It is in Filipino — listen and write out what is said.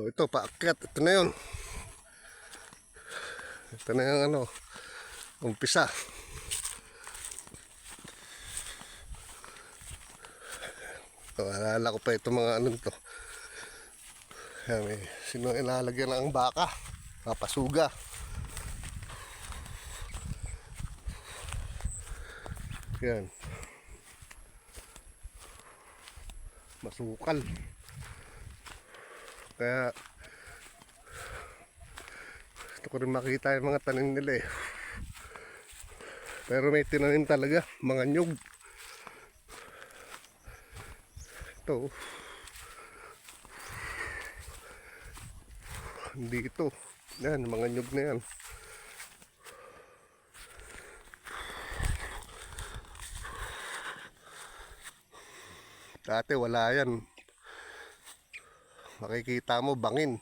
ito, paakyat. Ito na yun. Ito na yung ano, umpisa. So, alala ko pa ito mga ano to. Yan, may sino ilalagyan ng baka. Papasuga. Yan. Masukal. Kaya gusto ko rin makita yung mga tanim nila eh. Pero may tinanim talaga, mga nyug. Ito. Hindi ito. Yan, mga nyug na yan. Dati wala yan. Makikita mo bangin.